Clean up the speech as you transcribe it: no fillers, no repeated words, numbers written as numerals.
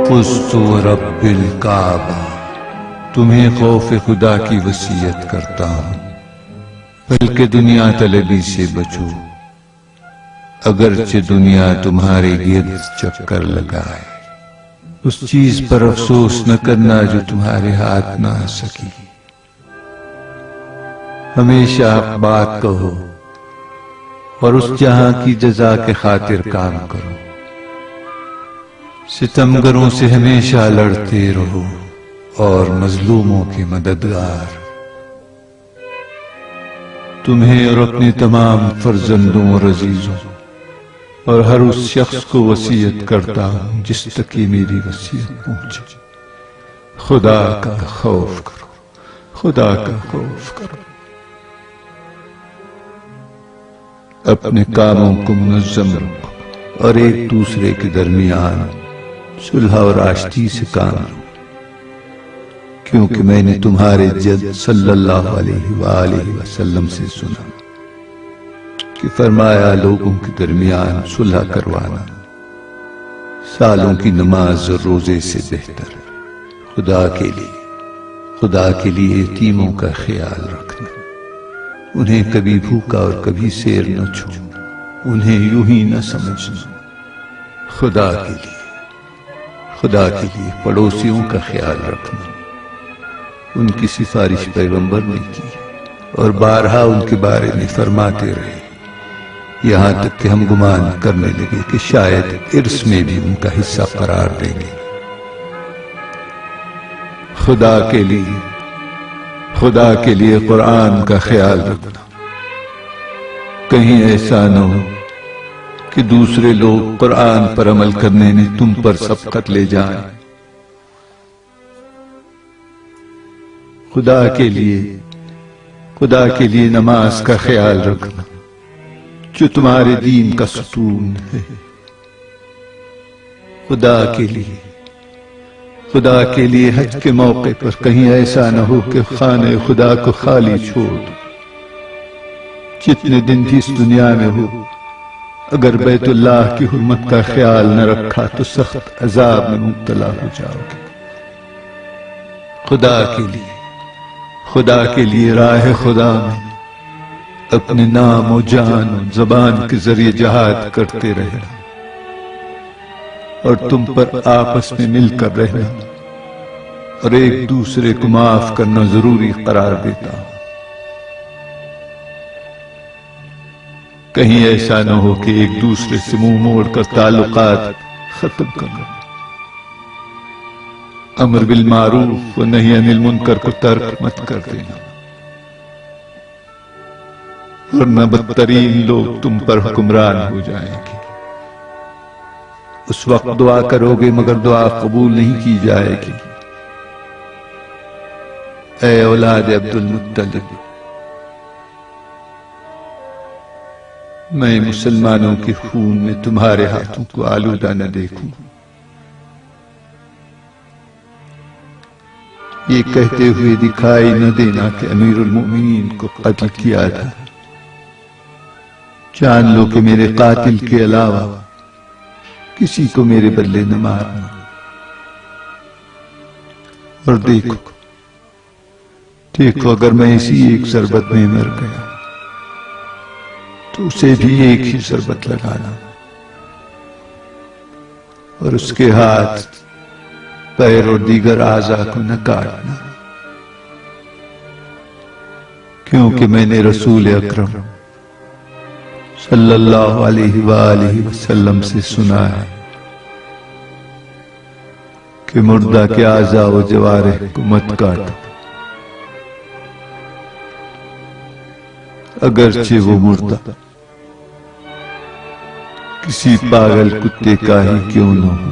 فزت رب الکعبہ، تمہیں خوف خدا کی وصیت کرتا ہوں، بلکہ دنیا طلبی سے بچو، اگرچہ دنیا تمہارے گرد چکر لگائے، اس چیز پر افسوس نہ کرنا جو تمہارے ہاتھ نہ آ سکی، ہمیشہ حق بات کہو اور اس جہاں کی جزا کے خاطر کام کرو، ستمگروں سے ہمیشہ لڑتے رہو اور مظلوموں کے مددگار، تمہیں اور اپنے تمام فرزندوں اور عزیزوں اور ہر اس شخص کو وصیت کرتا ہوں جس تک یہ میری وصیت پہنچے، خدا کا خوف کرو، خدا کا خوف کرو، اپنے کاموں کو منظم رکھو اور ایک دوسرے کے درمیان صلح اور آشتی سے کام لو، کیونکہ میں نے تمہارے جد صلی اللہ علیہ وآلہ وسلم سے سنا کہ فرمایا لوگوں کے درمیان صلح کروانا سالوں کی نماز اور روزے سے بہتر ہے، خدا کے لیے یتیموں کا خیال رکھنا، انہیں کبھی بھوکا اور کبھی سیر نہ چھوڑنا، انہیں یوں ہی نہ سمجھنا، خدا کے لیے پڑوسیوں کا خیال رکھنا، ان کی سفارش پیغمبر نے کی اور بارہا ان کے بارے میں فرماتے رہے، یہاں تک کہ ہم گمان کرنے لگے کہ شاید ارث میں بھی ان کا حصہ قرار دیں گے، خدا کے لیے قرآن کا خیال رکھنا، کہیں ایسا نہ ہو کہ دوسرے لوگ قرآن پر عمل کرنے میں تم پر سبقت لے جائیں، خدا کے لیے نماز کا خیال رکھنا جو تمہارے دین کا ستون ہے، خدا کے لیے حج کے موقع پر کہیں ایسا نہ ہو کہ خانہ خدا کو خالی چھوڑ دو، جتنے دن بھی اس دنیا میں ہو، اگر بیت اللہ کی حرمت کا خیال نہ رکھا تو سخت عذاب میں مبتلا ہو جاؤ گے، خدا کے لیے راہ خدا میں اپنے نام و جان و زبان کے ذریعے جہاد کرتے رہنا اور تم پر آپس میں مل کر رہنا اور ایک دوسرے کو معاف کرنا ضروری قرار دیتا ہوں۔ کہیں ایسا نہ ہو کہ ایک دوسرے سے منہ موڑ کر تعلقات ختم کرنا۔ امر بالمعروف و نہی عن المنکر کو ترک مت کر دینا، ورنہ بدترین لوگ تم پر حکمران ہو جائیں گے۔ اس وقت دعا کرو گے مگر دعا قبول نہیں کی جائے گی۔ اے اولاد عبد المطلب، میں مسلمانوں کے خون میں تمہارے ہاتھوں کو آلودہ نہ دیکھوں۔ یہ کہتے ہوئے دکھائی نہ دینا کہ امیرالمومنین کو قتل کیا تھا۔ جان لو کہ میرے قاتل کے علاوہ کسی کو میرے بدلے نہ مارنا۔ اور دیکھو اگر میں اسی ایک ضربت میں مر گیا تو اسے بھی ایک ہی ضربت لگانا، اور اس کے ہاتھ پیر اور دیگر اعضاء کو نہ کاٹنا، کیونکہ میں نے رسول اکرم صلی اللہ علیہ وآلہ وسلم سے سنا ہے کہ مردہ کے اعضاء و جوارح کو مت کاٹو، اگرچہ وہ مردہ کسی پاگل کتے کا ہی کیوں نہ ہو۔